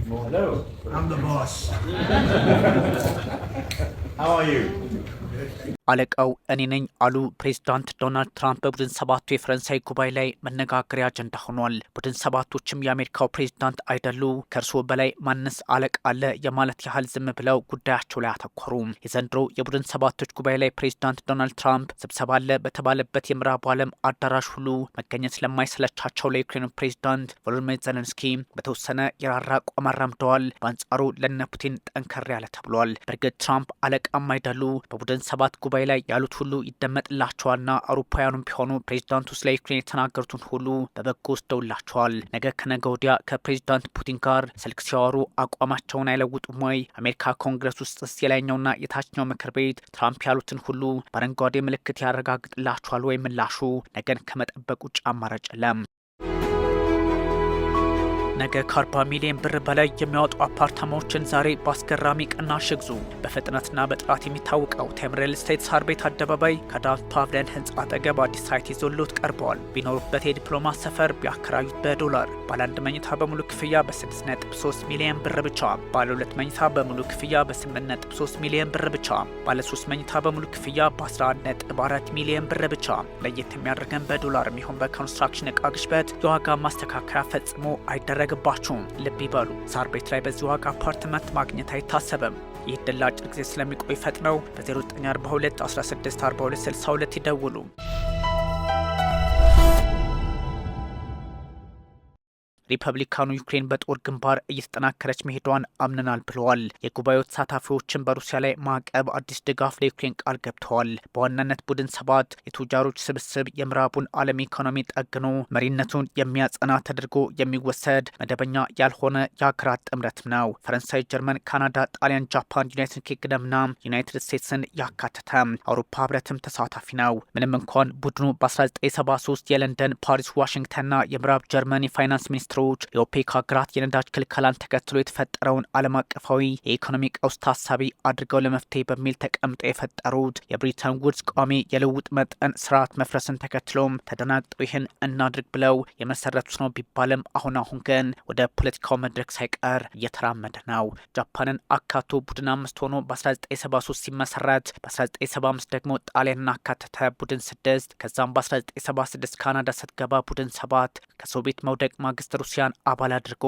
Well, hello. I'm the boss. How are you? አለቃው እኔ ነኝ አሉ ፕሬዝዳንት ዶናልድ ትራምፕ በቡድን ሰባቱ የፈረንሳይ ጉባኤ ላይ መነጋገሪያ አጀንዳ ሆኗል። ቡድን ሰባቶችም የአሜሪካው ፕሬዝዳንት አይደሉ፣ ከእርስዎ በላይ ማንስ አለቃ አለ የማለት ያህል ዝም ብለው ጉዳያቸው ላይ አተኮሩ። የዘንድሮ የቡድን ሰባቶች ጉባኤ ላይ ፕሬዝዳንት ዶናልድ ትራምፕ ስብሰባ አለ በተባለበት የምዕራቡ ዓለም አዳራሽ ሁሉ መገኘት ለማይሰለቻቸው ለዩክሬኑ ፕሬዝዳንት ቮሎዲሚር ዜሌንስኪ በተወሰነ የራራ አቋም አራምደዋል። በአንጻሩ ለነ ፑቲን ጠንከር ያለ ተብሏል። በእርግጥ ትራምፕ አለቃም አይደሉ፣ በቡድን ሰባት ጉባኤ ላይ ያሉት ሁሉ ይደመጥላቸዋልና አውሮፓውያኑም ቢሆኑ ፕሬዝዳንቱ ስለ ዩክሬን የተናገሩትን ሁሉ በበጎ ወስደውላቸዋል። ነገ ከነገ ወዲያ ከፕሬዝዳንት ፑቲን ጋር ስልክ ሲያወሩ አቋማቸውን አይለውጡም ወይ? አሜሪካ ኮንግረስ ውስጥስ የላይኛውና የታችኛው ምክር ቤት ትራምፕ ያሉትን ሁሉ በአረንጓዴ ምልክት ያረጋግጥላቸዋል ወይ? ምላሹ ነገን ከመጠበቅ ውጭ አማራጭ የለም። ነገ ከ40 ሚሊዮን ብር በላይ የሚያወጡ አፓርታማዎችን ዛሬ በአስገራሚ ቅናሽ ይግዙ። በፍጥነትና በጥራት የሚታወቀው ቴም ሪል ስቴት ሳር ቤት አደባባይ ከዳንስ ፓቭሊየን ህንፃ አጠገብ አዲስ ሳይት ይዞልዎት ቀርበዋል። ቢኖሩበት የዲፕሎማት ሰፈር ቢያከራዩት በዶላር ባለ 1 መኝታ በሙሉ ክፍያ በ6.3 ሚሊዮን ብር ብቻ፣ ባለ 2 መኝታ በሙሉ ክፍያ በ8.3 ሚሊዮን ብር ብቻ፣ ባለ 3 መኝታ በሙሉ ክፍያ በ11.4 ሚሊዮን ብር ብቻ። ለየት የሚያደርገን በዶላር የሚሆን በኮንስትራክሽን እቃ ግሽበት የዋጋ ማስተካከያ ፈጽሞ አይደረግም። ባችሁም ልብ ይበሉ፣ ሳር ቤት ላይ በዚህ ዋጋ አፓርትመንት ማግኘት አይታሰብም። ይህ ዕድል ለአጭር ጊዜ ስለሚቆይ ፈጥነው በ0942 16 42 62 ይደውሉ። ሪፐብሊካኑ ዩክሬን በጦር ግንባር እየተጠናከረች መሄዷን አምነናል ብለዋል። የጉባኤው ተሳታፊዎችን በሩሲያ ላይ ማዕቀብ፣ አዲስ ድጋፍ ለዩክሬን ቃል ገብተዋል። በዋናነት ቡድን ሰባት የቱጃሮች ስብስብ የምዕራቡን ዓለም ኢኮኖሚ ጠግኖ መሪነቱን የሚያጸና ተደርጎ የሚወሰድ መደበኛ ያልሆነ የሀገራት ጥምረት ነው። ፈረንሳይ፣ ጀርመን፣ ካናዳ፣ ጣሊያን፣ ጃፓን፣ ዩናይትድ ኪንግደምና ዩናይትድ ስቴትስን ያካተተ አውሮፓ ህብረትም ተሳታፊ ነው። ምንም እንኳን ቡድኑ በ1973 የለንደን፣ ፓሪስ፣ ዋሽንግተንና የምዕራብ ጀርመን የፋይናንስ ሚኒስትሮች የኦፔክ ሀገራት የነዳጅ ክልከላን ተከትሎ የተፈጠረውን ዓለም አቀፋዊ የኢኮኖሚ ቀውስ ታሳቢ አድርገው ለመፍትሄ በሚል ተቀምጠው የፈጠሩት የብሪተን ውድስ ቋሚ የልውጥ መጠን ስርዓት መፍረስን ተከትሎም ተደናግጠው ይህን እናድርግ ብለው የመሰረቱት ነው ቢባልም አሁን ግን ወደ ፖለቲካው መድረክ ሳይቀር እየተራመደ ነው። ጃፓንን አካቶ ቡድን 5 ሆኖ በ1973 ሲመሰረት በ1975 ደግሞ ጣሊያንን አካተተ ቡድን 6 ከዛም በ1976 ካናዳ ስትገባ ቡድን 7 ከሶቪየት መውደቅ ማግስት ሩሲያን አባል አድርጎ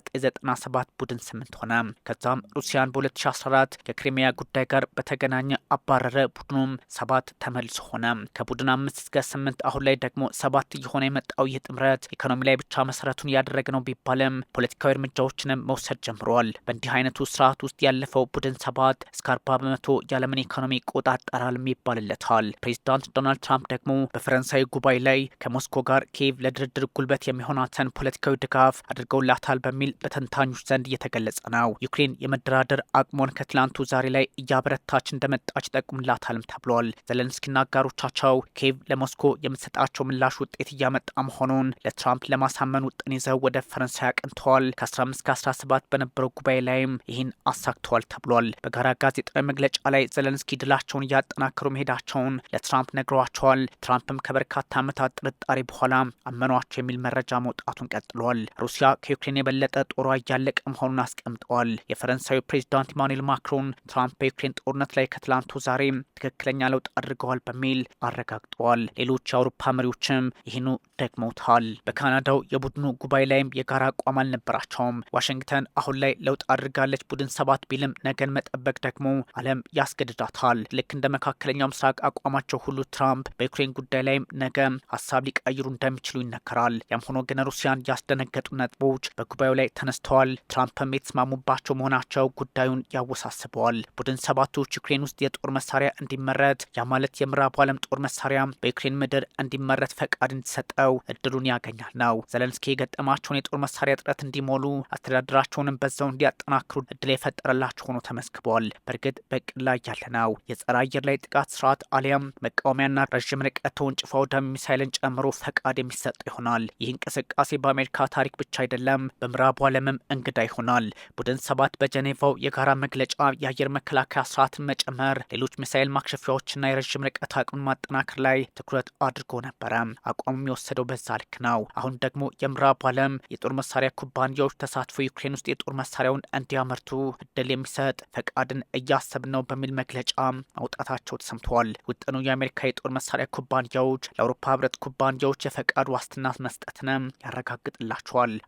በ1997 ቡድን 8 ሆነ። ከዛም ሩሲያን በ2014 ከክሪሚያ ጉዳይ ጋር በተገናኘ አባረረ። ቡድኑም 7 ተመልሶ ሆነ። ከቡድን 5 እስከ 8 አሁን ላይ ደግሞ 7 እየሆነ የመጣው ይህ ጥምረት ኢኮኖሚ ላይ ብቻ መሰረቱን ያደረገ ነው ቢባልም ፖለቲካዊ እርምጃዎችንም መውሰድ ጀምረዋል። በእንዲህ አይነቱ ስርዓት ውስጥ ያለፈው ቡድን 7 እስከ 40 በመቶ የዓለምን ኢኮኖሚ ይቆጣጠራል ይባልለታል። ፕሬዚዳንት ዶናልድ ትራምፕ ደግሞ በፈረንሳይ ጉባኤ ላይ ከሞስኮ ጋር ኪየቭ ለድርድር ጉልበት የሚሆናትን ፖለቲካዊ ድጋፍ አድርገውላታል በሚል በተንታኞች ዘንድ እየተገለጸ ነው። ዩክሬን የመደራደር አቅሟን ከትላንቱ ዛሬ ላይ እያበረታች እንደመጣች ይጠቁምላታልም ተብሏል። ዜሌንስኪና አጋሮቻቸው ኪየቭ ለሞስኮ የምትሰጣቸው ምላሽ ውጤት እያመጣ መሆኑን ለትራምፕ ለማሳመን ውጥን ይዘው ወደ ፈረንሳይ አቅንተዋል። ከ15 እስከ 17 በነበረው ጉባኤ ላይም ይህን አሳክተዋል ተብሏል። በጋራ ጋዜጣዊ መግለጫ ላይ ዜሌንስኪ ድላቸውን እያጠናከሩ መሄዳቸውን ለትራምፕ ነግረዋቸዋል። ትራምፕም ከበርካታ ዓመታት ጥርጣሬ በኋላ አመኗቸው የሚል መረጃ መውጣቱን ቀጥሏል። ሩሲያ ከዩክሬን የበለጠ ጦሯ እያለቀ መሆኑን አስቀምጠዋል። የፈረንሳዩ ፕሬዚዳንት ኢማኑኤል ማክሮን ትራምፕ በዩክሬን ጦርነት ላይ ከትላንቱ ዛሬም ትክክለኛ ለውጥ አድርገዋል በሚል አረጋግጠዋል። ሌሎች የአውሮፓ መሪዎችም ይህኑ ደግመውታል። በካናዳው የቡድኑ ጉባኤ ላይም የጋራ አቋም አልነበራቸውም። ዋሽንግተን አሁን ላይ ለውጥ አድርጋለች ቡድን 7 ቢልም ነገን መጠበቅ ደግሞ ዓለም ያስገድዳታል። ልክ እንደ መካከለኛው ምስራቅ አቋማቸው ሁሉ ትራምፕ በዩክሬን ጉዳይ ላይም ነገ ሀሳብ ሊቀይሩ እንደሚችሉ ይነገራል። ያም ሆኖ ግን ሩሲያን ያስደነገጡ ነጥቦች በጉባኤው ላይ ተነስተዋል። ትራምፕም የተስማሙባቸው መሆናቸው ጉዳዩን ያወሳስበዋል። ቡድን ሰባቶች ዩክሬን ውስጥ የጦር መሳሪያ እንዲመረት ያ ማለት የምዕራቡ ዓለም ጦር መሳሪያ በዩክሬን ምድር እንዲመረት ፈቃድ እንዲሰጠው እድሉን ያገኛል ነው። ዜሌንስኪ የገጠማቸውን የጦር መሳሪያ እጥረት እንዲሞሉ አስተዳደራቸውንም በዛው እንዲያጠናክሩ እድል የፈጠረላቸው ሆኖ ተመስግበዋል። በእርግጥ በቅድ ላይ ያለ ነው። የጸረ አየር ላይ ጥቃት ስርዓት አሊያም መቃወሚያና ረዥም ርቀት ተወንጭፎ አውዳሚ ሚሳይልን ጨምሮ ፈቃድ የሚሰጠው ይሆናል። ይህ እንቅስቃሴ በአሜሪካ የአሜሪካ ታሪክ ብቻ አይደለም፣ በምዕራቡ ዓለምም እንግዳ ይሆናል። ቡድን 7 በጀኔቫው የጋራ መግለጫ የአየር መከላከያ ስርዓትን መጨመር፣ ሌሎች ሚሳኤል ማክሸፊያዎችና የረዥም ርቀት አቅምን ማጠናከር ላይ ትኩረት አድርጎ ነበረ። አቋሙ የወሰደው በዛ ልክ ነው። አሁን ደግሞ የምዕራቡ ዓለም የጦር መሳሪያ ኩባንያዎች ተሳትፎ ዩክሬን ውስጥ የጦር መሳሪያውን እንዲያመርቱ እድል የሚሰጥ ፈቃድን እያሰብን ነው በሚል መግለጫ ማውጣታቸው ተሰምተዋል። ውጥኑ የአሜሪካ የጦር መሳሪያ ኩባንያዎች ለአውሮፓ ህብረት ኩባንያዎች የፈቃድ ዋስትና መስጠትንም ያረጋግጥላቸዋል።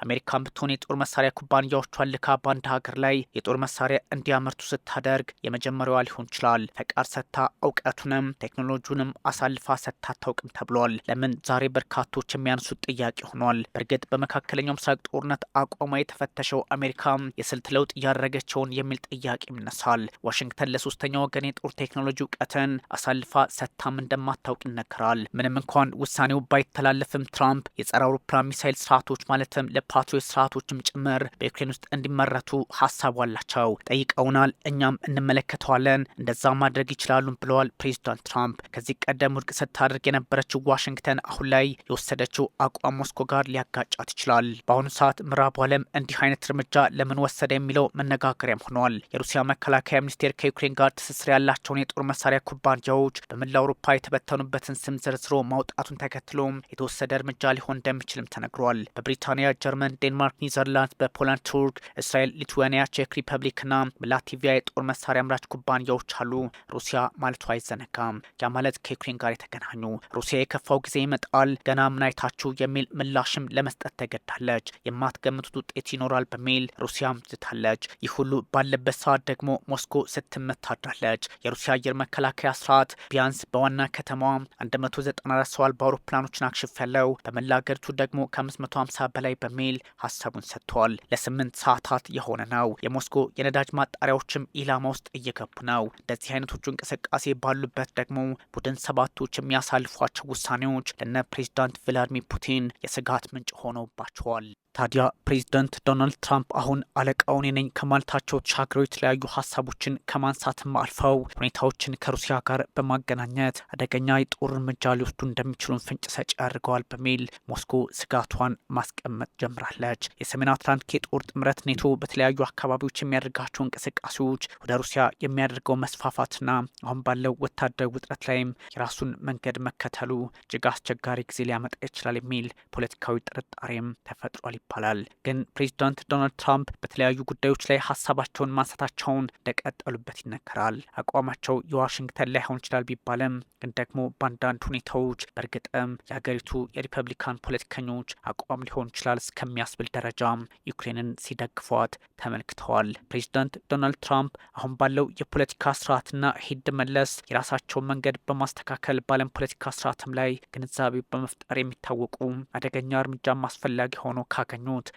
አሜሪካን ብትሆን የጦር መሳሪያ ኩባንያዎቿን ልካ በአንድ ሀገር ላይ የጦር መሳሪያ እንዲያመርቱ ስታደርግ የመጀመሪያዋ ሊሆን ይችላል። ፈቃድ ሰጥታ እውቀቱንም ቴክኖሎጂውንም አሳልፋ ሰጥታ አታውቅም ተብሏል። ለምን ዛሬ በርካቶች የሚያነሱት ጥያቄ ሆኗል። በእርግጥ በመካከለኛው ምስራቅ ጦርነት አቋሟ የተፈተሸው አሜሪካ የስልት ለውጥ እያደረገችውን የሚል ጥያቄ ይነሳል። ዋሽንግተን ለሶስተኛ ወገን የጦር ቴክኖሎጂ እውቀትን አሳልፋ ሰጥታም እንደማታውቅ ይነገራል። ምንም እንኳን ውሳኔው ባይተላለፍም ትራምፕ የጸረ አውሮፕላን ሚሳይል ስርዓቶች ማለትም ለፓትሪዮት ስርዓቶችም ጭምር በዩክሬን ውስጥ እንዲመረቱ ሀሳቡ አላቸው። ጠይቀውናል፣ እኛም እንመለከተዋለን፣ እንደዛ ማድረግ ይችላሉ ብለዋል ፕሬዚዳንት ትራምፕ። ከዚህ ቀደም ውድቅ ስታደርግ የነበረችው ዋሽንግተን አሁን ላይ የወሰደችው አቋም ሞስኮ ጋር ሊያጋጫት ይችላል። በአሁኑ ሰዓት ምዕራቡ ዓለም እንዲህ አይነት እርምጃ ለምን ወሰደ የሚለው መነጋገሪያም ሆኗል። የሩሲያ መከላከያ ሚኒስቴር ከዩክሬን ጋር ትስስር ያላቸውን የጦር መሳሪያ ኩባንያዎች በመላ አውሮፓ የተበተኑበትን ስም ዝርዝሮ ማውጣቱን ተከትሎ የተወሰደ እርምጃ ሊሆን እንደሚችልም ተነግሯል። በብሪታንያ፣ ጀርመን፣ ዴንማርክ፣ ኒዘርላንድ፣ በፖላንድ፣ ቱርክ፣ እስራኤል፣ ሊቱዌኒያ፣ ቼክ ሪፐብሊክና ላትቪያ የጦር መሳሪያ አምራች ኩባንያዎች አሉ። ሩሲያ ማለቱ አይዘነጋም። ያ ማለት ከዩክሬን ጋር የተገናኙ ሩሲያ የከፋው ጊዜ ይመጣል ገና ምን አይታችሁ የሚል ምላሽም ለመስጠት ተገድዳለች። የማትገምቱት ውጤት ይኖራል በሚል ሩሲያም ዝታለች። ይህ ሁሉ ባለበት ሰዓት ደግሞ ሞስኮ ስትመታ አድራለች። የሩሲያ አየር መከላከያ ስርዓት ቢያንስ በዋና ከተማዋ 194 ሰው አልባ አውሮፕላኖችን አክሽፍ ያለው በመላ አገሪቱ ደግሞ ከ550 በላይ በሚል ሀሳቡን ሰጥቷል። ለ8 ሰዓታት የሆነ ነው። የሞስኮ የነዳጅ ማጣሪያዎችም ኢላማ ውስጥ እየገቡ ነው። እንደዚህ አይነቶቹ እንቅስቃሴ ባሉበት ደግሞ ቡድን ሰባቶች የሚያሳልፏቸው ውሳኔዎች ለነ ፕሬዚዳንት ቭላድሚር ፑቲን የስጋት ምንጭ ሆነውባቸዋል። ታዲያ ፕሬዚዳንት ዶናልድ ትራምፕ አሁን አለቃውን ነኝ ከማለታቸው ተሻግረው የተለያዩ ሀሳቦችን ከማንሳትም አልፈው ሁኔታዎችን ከሩሲያ ጋር በማገናኘት አደገኛ የጦር እርምጃ ሊወስዱ እንደሚችሉን ፍንጭ ሰጪ አድርገዋል በሚል ሞስኮ ስጋቷን ማስቀመጥ ጀምራለች። የሰሜን አትላንቲክ የጦር ጥምረት ኔቶ በተለያዩ አካባቢዎች የሚያደርጋቸው እንቅስቃሴዎች ወደ ሩሲያ የሚያደርገው መስፋፋትና አሁን ባለው ወታደራዊ ውጥረት ላይም የራሱን መንገድ መከተሉ እጅግ አስቸጋሪ ጊዜ ሊያመጣ ይችላል የሚል ፖለቲካዊ ጥርጣሬም ተፈጥሯል ይባላል። ግን ፕሬዚዳንት ዶናልድ ትራምፕ በተለያዩ ጉዳዮች ላይ ሀሳባቸውን ማንሳታቸውን እንደቀጠሉበት ይነገራል። አቋማቸው የዋሽንግተን ላይሆን ይችላል ቢባልም ግን ደግሞ በአንዳንድ ሁኔታዎች በእርግጥም የሀገሪቱ የሪፐብሊካን ፖለቲከኞች አቋም ሊሆን ይችላል እስከሚያስብል ደረጃ ዩክሬንን ሲደግፏት ተመልክተዋል። ፕሬዚዳንት ዶናልድ ትራምፕ አሁን ባለው የፖለቲካ ስርዓትና ሂድ መለስ የራሳቸውን መንገድ በማስተካከል በዓለም ፖለቲካ ስርዓትም ላይ ግንዛቤ በመፍጠር የሚታወቁ አደገኛ እርምጃ አስፈላጊ ሆኖ ካገኙት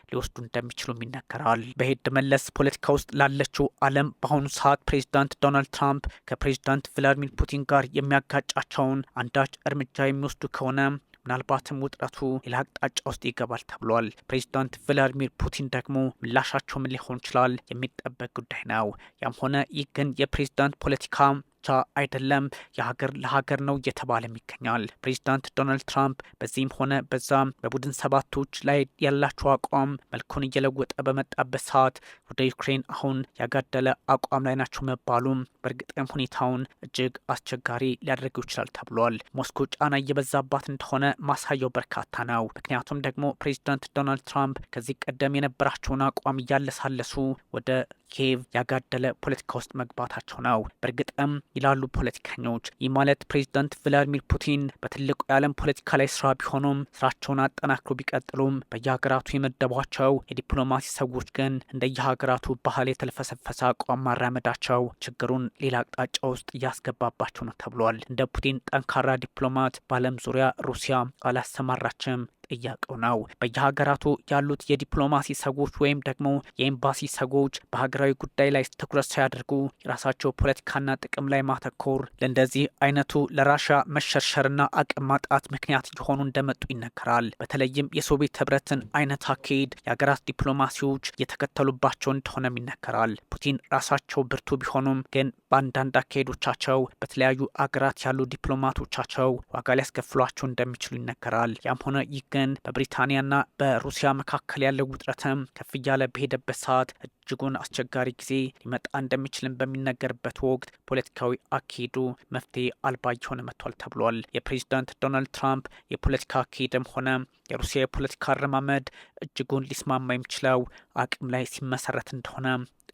ሊወስዱ እንደሚችሉም ይነገራል። በሂድ መለስ ፖለቲካ ውስጥ ላለችው ዓለም በአሁኑ ሰዓት ፕሬዚዳንት ዶናልድ ትራምፕ ከፕሬዚዳንት ቭላድሚር ፑቲን ጋር የሚያጋጫቸውን አንዳች እርምጃ የሚወስዱ ከሆነ ምናልባትም ውጥረቱ ሌላ አቅጣጫ ውስጥ ይገባል ተብሏል። ፕሬዚዳንት ቭላድሚር ፑቲን ደግሞ ምላሻቸው ምን ሊሆን ይችላል የሚጠበቅ ጉዳይ ነው። ያም ሆነ ይህ ግን የፕሬዚዳንት ፖለቲካ ብቻ አይደለም፣ የሀገር ለሀገር ነው እየተባለም ይገኛል። ፕሬዚዳንት ዶናልድ ትራምፕ በዚህም ሆነ በዛም በቡድን ሰባቶች ላይ ያላቸው አቋም መልኩን እየለወጠ በመጣበት ሰዓት ወደ ዩክሬን አሁን ያጋደለ አቋም ላይ ናቸው መባሉም በእርግጥም ሁኔታውን እጅግ አስቸጋሪ ሊያደርገው ይችላል ተብሏል። ሞስኮ ጫና እየበዛባት እንደሆነ ማሳያው በርካታ ነው። ምክንያቱም ደግሞ ፕሬዚዳንት ዶናልድ ትራምፕ ከዚህ ቀደም የነበራቸውን አቋም እያለሳለሱ ወደ ኪየቭ ያጋደለ ፖለቲካ ውስጥ መግባታቸው ነው። በእርግጥም ይላሉ ፖለቲከኞች ይህ ማለት ፕሬዚዳንት ቭላድሚር ፑቲን በትልቁ የዓለም ፖለቲካ ላይ ስራ ቢሆኑም ስራቸውን አጠናክሮ ቢቀጥሉም በየሀገራቱ የመደቧቸው የዲፕሎማሲ ሰዎች ግን እንደየሀገራቱ ባህል የተልፈሰፈሰ አቋም ማራመዳቸው ችግሩን ሌላ አቅጣጫ ውስጥ እያስገባባቸው ነው ተብሏል። እንደ ፑቲን ጠንካራ ዲፕሎማት በዓለም ዙሪያ ሩሲያ አላሰማራችም ጥያቄው ነው። በየሀገራቱ ያሉት የዲፕሎማሲ ሰዎች ወይም ደግሞ የኤምባሲ ሰዎች በሀገራዊ ጉዳይ ላይ ትኩረት ሳያደርጉ የራሳቸው ፖለቲካና ጥቅም ላይ ማተኮር ለእንደዚህ አይነቱ ለራሻ መሸርሸርና አቅም ማጣት ምክንያት የሆኑ እንደመጡ ይነገራል። በተለይም የሶቪየት ህብረትን አይነት አካሄድ የሀገራት ዲፕሎማሲዎች የተከተሉባቸው እንደሆነም ይነገራል። ፑቲን ራሳቸው ብርቱ ቢሆኑም ግን በአንዳንድ አካሄዶቻቸው በተለያዩ አገራት ያሉ ዲፕሎማቶቻቸው ዋጋ ሊያስከፍሏቸው እንደሚችሉ ይነገራል። ያም ሆነ ይህ ግን በብሪታንያና በሩሲያ መካከል ያለው ውጥረትም ከፍ እያለ በሄደበት ሰዓት እጅጉን አስቸጋሪ ጊዜ ሊመጣ እንደሚችልም በሚነገርበት ወቅት ፖለቲካዊ አካሄዱ መፍትሄ አልባ እየሆነ መጥቷል ተብሏል። የፕሬዚዳንት ዶናልድ ትራምፕ የፖለቲካ አካሄድም ሆነ የሩሲያ የፖለቲካ አረማመድ እጅጉን ሊስማማ የሚችለው አቅም ላይ ሲመሰረት እንደሆነ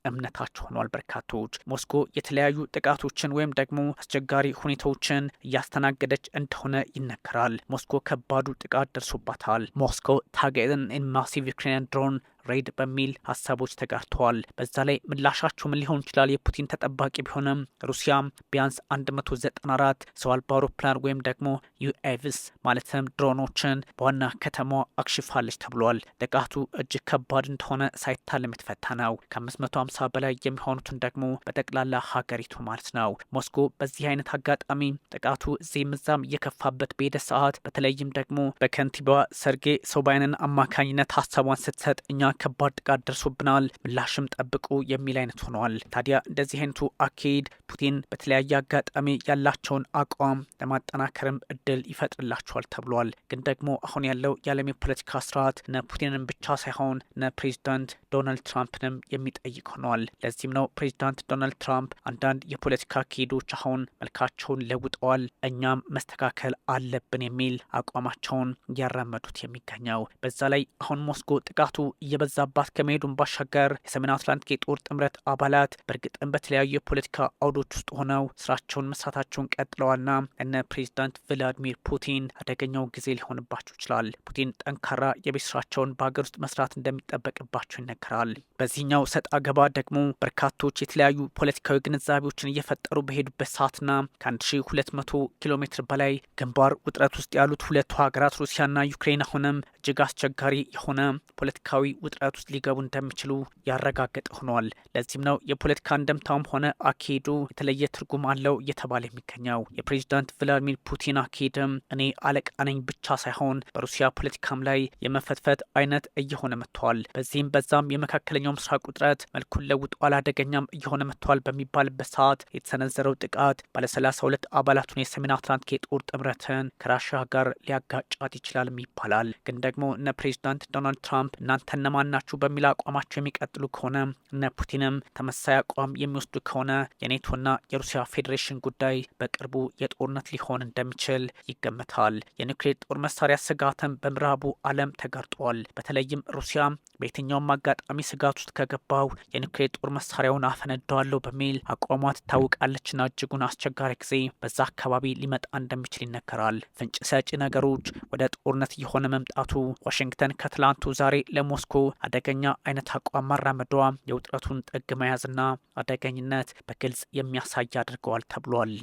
እምነታቸው ሆኗል። በርካቶች ሞስኮ የተለያዩ ጥቃቶችን ወይም ደግሞ አስቸጋሪ ሁኔታዎችን እያስተናገደች እንደሆነ ይነገራል። ሞስኮ ከባዱ ጥቃት ደርሶባታል። ሞስኮ ታርጌትን ኢን ማሲቭ ዩክሬኒያን ድሮን ሬድ በሚል ሀሳቦች ተጋርተዋል። በዛ ላይ ምላሻቸው ምን ሊሆን ይችላል? የፑቲን ተጠባቂ ቢሆንም ሩሲያም ቢያንስ 194 ሰው አልባ አውሮፕላን ወይም ደግሞ ዩኤቪስ ማለትም ድሮኖችን በዋና ከተማዋ አክሽፋለች ተብሏል። ጥቃቱ እጅግ ከባድ እንደሆነ ሳይታለም የተፈታ ነው። ከ550 በላይ የሚሆኑትን ደግሞ በጠቅላላ ሀገሪቱ ማለት ነው። ሞስኮ በዚህ አይነት አጋጣሚ ጥቃቱ እዚህም እዛም እየከፋበት በሄደ ሰዓት በተለይም ደግሞ በከንቲባዋ ሰርጌይ ሶባይንን አማካኝነት ሀሳቧን ስትሰጥ እኛ ከባድ ጥቃት ደርሶብናል፣ ምላሽም ጠብቁ የሚል አይነት ሆነዋል። ታዲያ እንደዚህ አይነቱ አካሄድ ፑቲን በተለያየ አጋጣሚ ያላቸውን አቋም ለማጠናከርም እድል ይፈጥርላቸዋል ተብሏል። ግን ደግሞ አሁን ያለው የዓለም የፖለቲካ ስርዓት እነ ፑቲንን ብቻ ሳይሆን እነ ፕሬዚዳንት ዶናልድ ትራምፕንም የሚጠይቅ ሆነዋል። ለዚህም ነው ፕሬዚዳንት ዶናልድ ትራምፕ አንዳንድ የፖለቲካ አካሄዶች አሁን መልካቸውን ለውጠዋል፣ እኛም መስተካከል አለብን የሚል አቋማቸውን እያራመዱት የሚገኘው። በዛ ላይ አሁን ሞስኮ ጥቃቱ እየበዛባት ከመሄዱን ባሻገር የሰሜን አትላንቲክ የጦር ጥምረት አባላት በእርግጥም በተለያዩ የፖለቲካ አውዶች ውስጥ ሆነው ስራቸውን መስራታቸውን ቀጥለዋልና እነ ፕሬዚዳንት ቭላዲሚር ፑቲን አደገኛው ጊዜ ሊሆንባቸው ይችላል። ፑቲን ጠንካራ የቤት ስራቸውን በሀገር ውስጥ መስራት እንደሚጠበቅባቸው ይነገራል። በዚህኛው ሰጥ አገባ ደግሞ በርካቶች የተለያዩ ፖለቲካዊ ግንዛቤዎችን እየፈጠሩ በሄዱበት ሰዓትና ከ1200 ኪሎ ሜትር በላይ ግንባር ውጥረት ውስጥ ያሉት ሁለቱ ሀገራት ሩሲያና ዩክሬን አሁንም እጅግ አስቸጋሪ የሆነ ፖለቲካዊ ውጥረት ውስጥ ሊገቡ እንደሚችሉ ያረጋገጠ ሆኗል። ለዚህም ነው የፖለቲካ እንደምታውም ሆነ አካሄዱ የተለየ ትርጉም አለው እየተባለ የሚገኘው። የፕሬዚዳንት ቭላዲሚር ፑቲን አካሄድም እኔ አለቃ ነኝ ብቻ ሳይሆን በሩሲያ ፖለቲካም ላይ የመፈትፈት አይነት እየሆነ መጥቷል። በዚህም በዛም የመካከለኛው ምስራቅ ውጥረት መልኩን ለውጧል፣ አደገኛም እየሆነ መጥቷል በሚባልበት ሰዓት የተሰነዘረው ጥቃት ባለ 32 አባላቱን የሰሜን አትላንቲክ የጦር ጥምረትን ከራሻ ጋር ሊያጋጫት ይችላልም ይባላል። ግን ደግሞ እነ ፕሬዚዳንት ዶናልድ ትራምፕ እናንተ እነማን ናችሁ በሚል አቋማቸው የሚቀጥሉ ከሆነ እነ ፑቲንም ተመሳሳይ አቋም የሚወስዱ ከሆነ የኔቶና የሩሲያ ፌዴሬሽን ጉዳይ በቅርቡ የጦርነት ሊሆን እንደሚችል ይገመታል። የኒውክሌር ጦር መሳሪያ ስጋትም በምዕራቡ ዓለም ተጋርጧል። በተለይም ሩሲያ በየትኛውም አጋጣሚ ስጋት ውስጥ ከገባው የኒውክሌር ጦር መሳሪያውን አፈነዳዋለሁ በሚል አቋሟ ትታወቃለችና እጅጉን አስቸጋሪ ጊዜ በዛ አካባቢ ሊመጣ እንደሚችል ይነገራል። ፍንጭ ሰጪ ነገሮች ወደ ጦርነት እየሆነ መምጣቱ ዋሽንግተን ከትላንቱ ዛሬ ለሞስኮ አደገኛ አይነት አቋም ማራመዷ የውጥረቱን ጥግ መያዝና አደገኝነት በግልጽ የሚያሳይ አድርገዋል ተብሏል።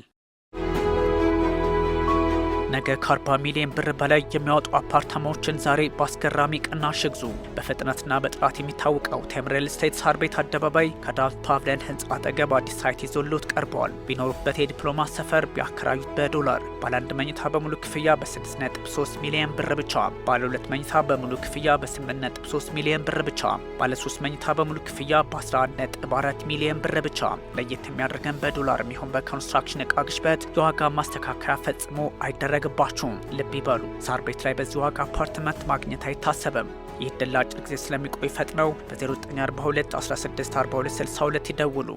ነገ ከ40 ሚሊዮን ብር በላይ የሚያወጡ አፓርታማዎችን ዛሬ በአስገራሚ ቅናሽ ይግዙ። በፍጥነትና በጥራት የሚታወቀው ቴም ሪል ስቴት ሳር ቤት አደባባይ ከዳንስ ፓቭሊየን ህንፃ አጠገብ አዲስ ሳይት ይዞልዎት ቀርበዋል። ቢኖሩበት የዲፕሎማት ሰፈር ቢያከራዩት በዶላር ባለ 1 መኝታ በሙሉ ክፍያ በ6.3 ሚሊዮን ብር ብቻ፣ ባለ 2 መኝታ በሙሉ ክፍያ በ8.3 ሚሊዮን ብር ብቻ፣ ባለ 3 መኝታ በሙሉ ክፍያ በ11.4 ሚሊዮን ብር ብቻ። ለየት የሚያደርገን በዶላር የሚሆን በኮንስትራክሽን እቃ ግሽበት የዋጋ ማስተካከያ ፈጽሞ አይደረግም ባችሁም ልብ ይበሉ። ሳር ቤት ላይ በዚህ ዋጋ አፓርትመንት ማግኘት አይታሰብም። ይህ ድል አጭር ጊዜ ስለሚቆይ ፈጥነው በ0942 164262 ይደውሉ።